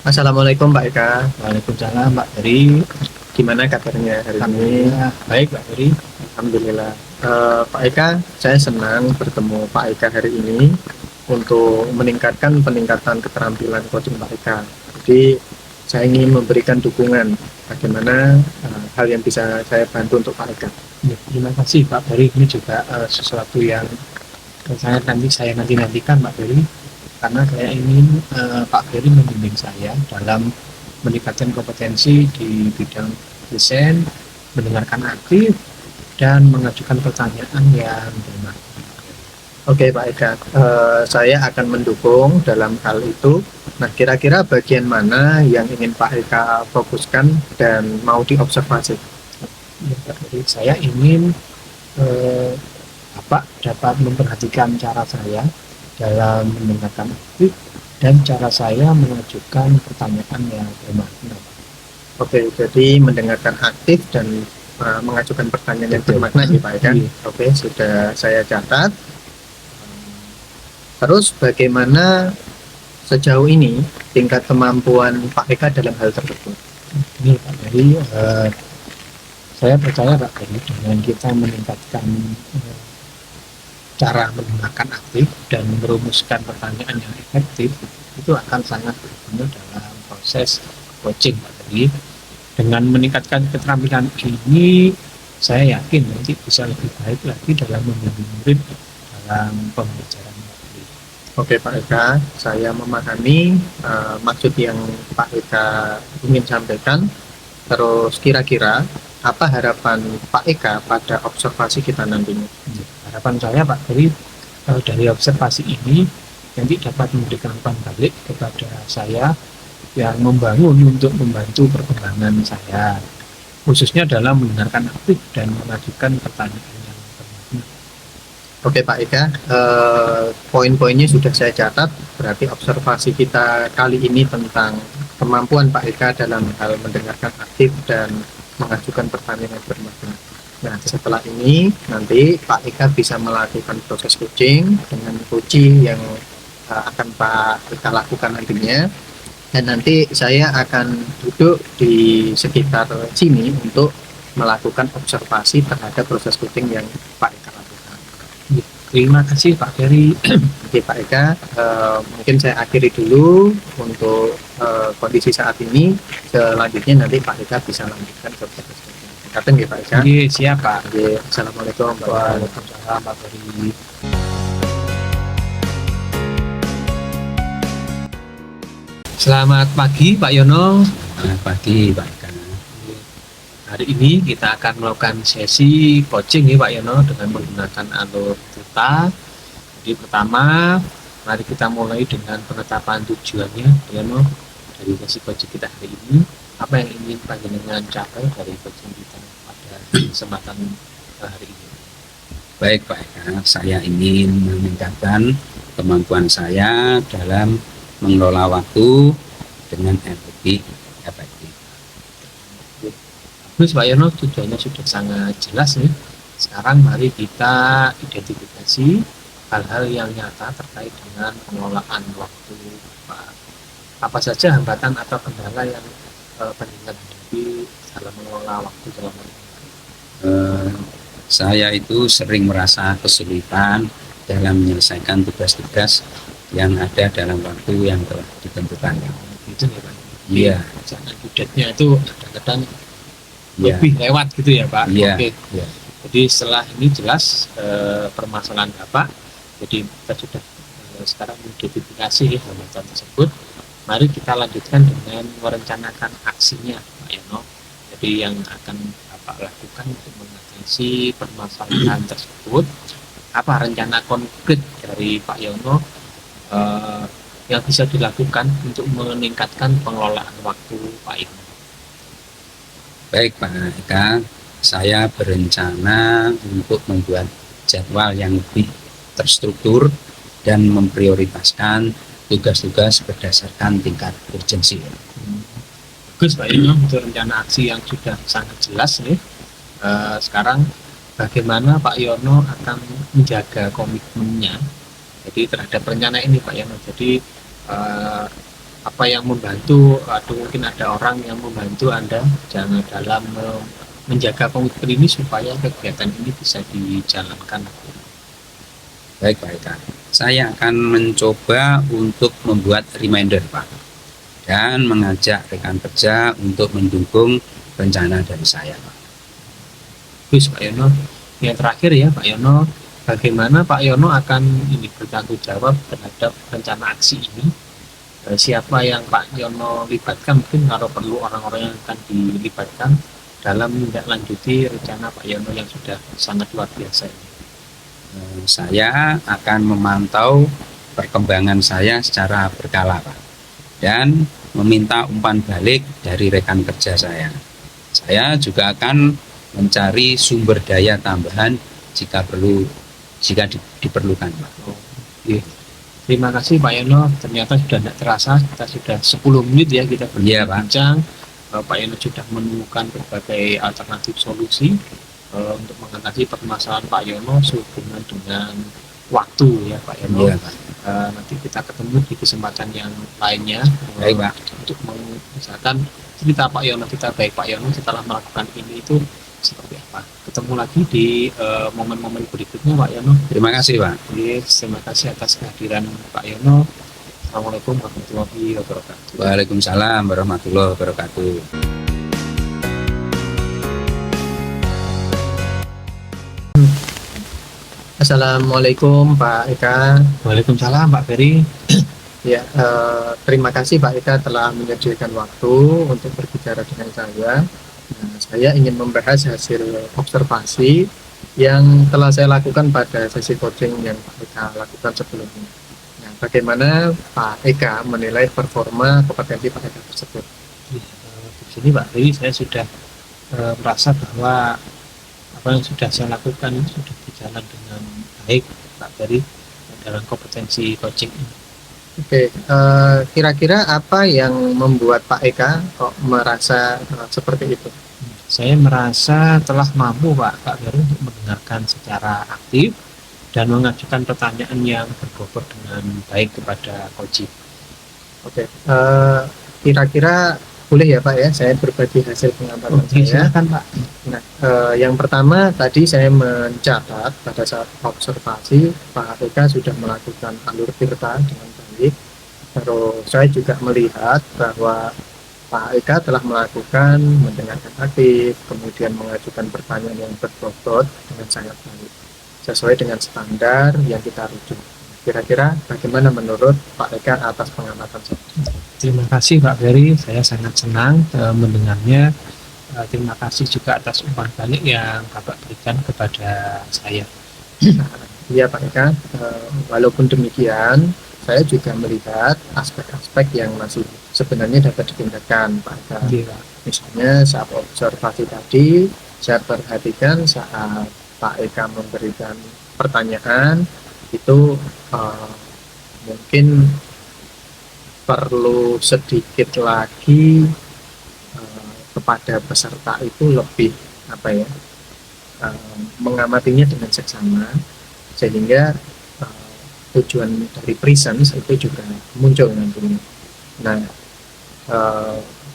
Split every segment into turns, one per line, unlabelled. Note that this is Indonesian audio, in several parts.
Assalamualaikum Pak Eka.
Waalaikumsalam Mbak Heri.
Gimana kabarnya hari ini?
Alhamdulillah baik Mbak Heri.
Alhamdulillah. Pak Eka, saya senang bertemu Pak Eka hari ini untuk peningkatan keterampilan coaching Pak Eka. Jadi saya ingin memberikan dukungan bagaimana hal yang bisa saya bantu untuk Pak Eka.
Ya, terima kasih Pak Heri. Ini juga sesuatu yang saya nantikan Mbak Heri, karena saya ingin Pak Heri membimbing saya dalam meningkatkan kompetensi di bidang desain, mendengarkan aktif, dan mengajukan pertanyaan yang bermakna.
Oke Pak Eka, saya akan mendukung dalam hal itu. Nah, kira-kira bagian mana yang ingin Pak Eka fokuskan dan mau diobservasi?
Ya, Pak Heri, saya ingin eh, Bapak dapat memperhatikan cara saya dalam mendengarkan aktif dan cara saya mengajukan pertanyaan yang bermakna.
Oke, jadi mendengarkan aktif dan mengajukan pertanyaan yang bermakna sih Pak Eka.
Iya.
Oke, sudah saya catat. Terus bagaimana sejauh ini tingkat kemampuan Pak Eka dalam hal tersebut?
Ini Pak Heri, saya percaya Pak Heri, dengan kita meningkatkan eh, cara mendengarkan aktif dan merumuskan pertanyaan yang efektif, itu akan sangat berguna dalam proses coaching Pak Heri. Dengan meningkatkan keterampilan ini, saya yakin nanti bisa lebih baik lagi dalam membimbing murid dalam pembelajaran Pak Heri.
Oke Pak Eka, saya memahami maksud yang Pak Eka ingin sampaikan. Terus kira-kira apa harapan Pak Eka pada observasi kita nantinya?
Harapan saya Pak Heri, dari observasi ini nanti dapat memberikan umpan balik kepada saya yang membangun untuk membantu perkembangan saya, khususnya dalam mendengarkan aktif dan mengajukan pertanyaan yang bermakna.
Oke Pak Eka, poin-poinnya sudah saya catat. Berarti observasi kita kali ini tentang kemampuan Pak Eka dalam hal mendengarkan aktif dan mengajukan pertanyaan yang bermakna. Nah, setelah ini nanti Pak Eka bisa melakukan proses coaching dengan coaching yang akan Pak Eka lakukan nantinya. Dan nanti saya akan duduk di sekitar sini untuk melakukan observasi terhadap proses coaching yang Pak Eka lakukan.
Terima kasih Pak Heri.
Oke Pak Eka, mungkin saya akhiri dulu untuk kondisi saat ini. Selanjutnya nanti Pak Eka bisa lanjutkan ke proses coaching. Kapan ya Pak Eka?
Oke, siap Pak.
Oke, Assalamualaikum warahmatullahi wabarakatuh.
Waalaikumsalam Pak Heri. Selamat pagi Pak Yono.
Selamat pagi Pak Eka.
Hari ini kita akan melakukan sesi coaching nih Pak Yono dengan menggunakan alur theta. Jadi pertama, mari kita mulai dengan penetapan tujuannya Pak Yono dari sesi coaching kita hari ini. Apa yang ingin panjenengan capai dari coaching kita pada kesempatan hari ini?
Baik Pak Eka, saya ingin meningkatkan kemampuan saya dalam mengelola waktu dengan lebih efektif.
Terus Pak Yono, tujuannya sudah sangat jelas nih. Sekarang mari kita identifikasi hal-hal yang nyata terkait dengan pengelolaan waktu Pak. Apa saja hambatan atau kendala yang panjenengan hadapi dalam mengelola waktu dalam hal ini?
Saya itu sering merasa kesulitan dalam menyelesaikan tugas-tugas yang ada dalam waktu yang telah ditentukan.
Itu ya Pak.
Iya,
Jangan budgetnya itu kadang-kadang
iya,
lebih lewat gitu ya Pak.
iya,
Oke.
iya.
Jadi setelah ini jelas permasalahan Bapak. Jadi kita sudah sekarang mengidentifikasi hambatan tersebut. Mari kita lanjutkan dengan merencanakan aksinya Pak Yono. Jadi yang akan Bapak lakukan untuk mengatasi permasalahan tersebut, apa rencana konkret dari Pak Yono yang bisa dilakukan untuk meningkatkan pengelolaan waktu Pak Yono?
Baik Pak Eka, saya berencana untuk membuat jadwal yang lebih terstruktur dan memprioritaskan tugas-tugas berdasarkan tingkat urgensi.
Bagus Pak Yono, itu rencana aksi yang sudah sangat jelas nih. Sekarang bagaimana Pak Yono akan menjaga komitmennya jadi terhadap rencana ini Pak Yono. Jadi apa yang membantu atau mungkin ada orang yang membantu Anda jangan dalam menjaga komitmen ini supaya kegiatan ini bisa dijalankan.
Baik Pak Eka, saya akan mencoba untuk membuat reminder Pak, dan mengajak rekan kerja untuk mendukung rencana dari saya Pak.
Terus Pak Yono, yang terakhir ya Pak Yono, bagaimana Pak Yono akan ini bertanggung jawab terhadap rencana aksi ini? Siapa yang Pak Yono libatkan, mungkin kalau perlu orang-orang yang akan dilibatkan dalam menindaklanjuti rencana Pak Yono yang sudah sangat luar biasa ini.
Saya akan memantau perkembangan saya secara berkala Pak, dan meminta umpan balik dari rekan kerja saya. Saya juga akan mencari sumber daya tambahan jika diperlukan Pak.
Iya. Terima kasih Pak Yono, ternyata sudah tidak terasa kita sudah 10 menit ya kita
Iya, Pak.
berbincang. Pak Yono sudah menemukan berbagai alternatif solusi untuk mengatasi permasalahan Pak Yono sehubungan dengan waktu ya Pak Yono.
Iya Pak.
Nanti kita ketemu di kesempatan yang lainnya.
Baik Pak.
Untuk misalkan cerita Pak Yono, kita baik Pak Yono setelah melakukan ini itu seperti apa. Ketemu lagi di momen-momen berikutnya Pak Yono.
Terima kasih Pak.
Terima kasih atas kehadiran Pak Yono. Assalamualaikum warahmatullahi wabarakatuh.
Waalaikumsalam warahmatullahi wabarakatuh.
Assalamualaikum Pak Eka.
Waalaikumsalam Pak Ferry.
Ya, terima kasih Pak Eka telah menyediakan waktu untuk berbicara dengan saya. Nah, saya ingin membahas hasil observasi yang telah saya lakukan pada sesi coaching yang Pak Eka lakukan sebelumnya. Nah, bagaimana Pak Eka menilai performa kompetensi Pak Eka tersebut?
Di sini Pak Ferry saya sudah merasa bahwa apa yang sudah saya lakukan ini sudah berjalan dengan baik Pak Ferry dalam kompetensi coaching ini.
Oke, kira-kira apa yang membuat Pak Eka kok merasa seperti itu?
Saya merasa telah mampu Pak Ferry untuk mendengarkan secara aktif dan mengajukan pertanyaan yang berbobot dengan baik kepada coaching.
Oke, kira-kira boleh ya Pak ya, saya berbagi hasil pengamatan saya.
Silakan Pak.
Nah, yang pertama tadi saya mencatat pada saat observasi Pak Eka sudah melakukan alur tirta dengan baik. Terus saya juga melihat bahwa Pak Eka telah melakukan mendengarkan aktif, kemudian mengajukan pertanyaan yang berbobot dengan sangat baik, sesuai dengan standar yang kita rujuk. Kira-kira bagaimana menurut Pak Eka atas pengamatan saya?
Terima kasih Pak Ferry, saya sangat senang mendengarnya. Terima kasih juga atas umpan balik yang Bapak berikan kepada saya.
Iya Pak Eka, walaupun demikian saya juga melihat aspek-aspek yang masih sebenarnya dapat ditingkatkan Pak Eka.
Iya.
Misalnya saat observasi tadi saya perhatikan saat Pak Eka memberikan pertanyaan itu mungkin perlu sedikit lagi kepada peserta itu lebih mengamatinya dengan seksama, sehingga tujuan dari presence itu juga muncul nantinya. Nah,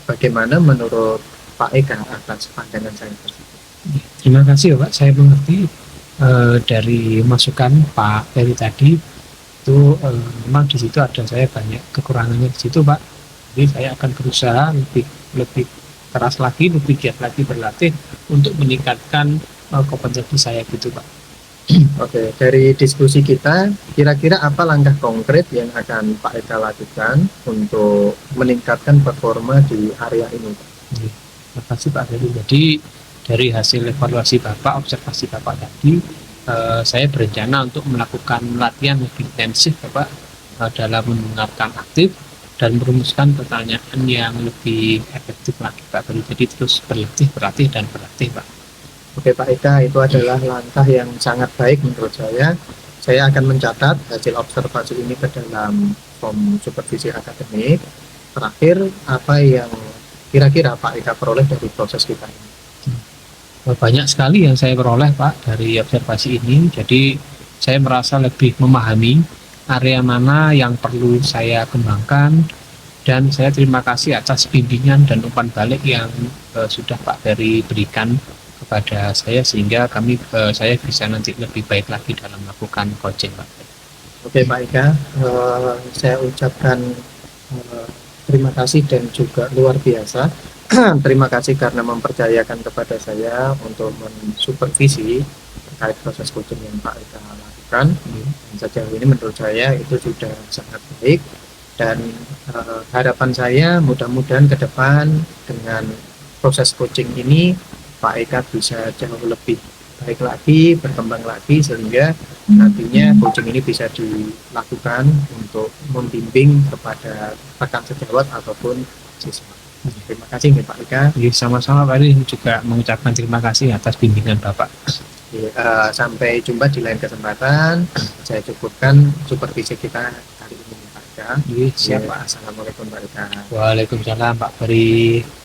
bagaimana menurut Pak Eka atas pandangan saya tersebut?
Terima kasih Pak, saya mengerti dari masukan Pak Ferry tadi itu memang di situ ada saya banyak kekurangannya di situ Pak. Jadi saya akan berusaha lebih keras lagi, lebih giat lagi berlatih untuk meningkatkan kompetensi saya gitu Pak.
Oke, dari diskusi kita, kira-kira apa langkah konkret yang akan Pak Eka lakukan untuk meningkatkan performa di area ini, Pak?
Terima kasih Pak Ferry. Jadi dari hasil evaluasi Bapak, observasi Bapak tadi, saya berencana untuk melakukan latihan lebih intensif Bapak dalam mendengarkan aktif dan merumuskan pertanyaan yang lebih efektif lagi Pak Ferry. Jadi terus berlatih dan berlatih Pak.
Oke Pak Eka, itu adalah langkah yang sangat baik menurut saya. Saya akan mencatat hasil observasi ini ke dalam form supervisi akademik. Terakhir, apa yang kira-kira Pak Eka peroleh dari proses kita ini?
Banyak sekali yang saya peroleh Pak dari observasi ini. Jadi saya merasa lebih memahami area mana yang perlu saya kembangkan, Dan saya terima kasih atas bimbingan dan umpan balik yang sudah Pak Ferry berikan kepada saya, sehingga saya bisa nanti lebih baik lagi dalam melakukan coaching, Pak Ferry.
Oke Pak Ika, saya ucapkan terima kasih dan juga luar biasa. Terima kasih karena mempercayakan kepada saya untuk mensupervisi terkait proses coaching yang Pak Ika lakukan. Dan sejauh ini menurut saya itu sudah sangat baik, dan harapan saya mudah-mudahan ke depan dengan proses coaching ini Pak Eka bisa jauh lebih baik lagi, berkembang lagi, sehingga nantinya coaching ini bisa dilakukan untuk membimbing kepada rekan sejawat ataupun siswa. Terima kasih nih Pak Eka.
Sama-sama Pak Ferry, juga mengucapkan terima kasih atas bimbingan Bapak.
Sampai jumpa di lain kesempatan. Saya cukupkan supervisi kita kali ini Pak Eka.
Siap Pak.
Assalamualaikum Pak Eka.
Waalaikumsalam Pak Ferry.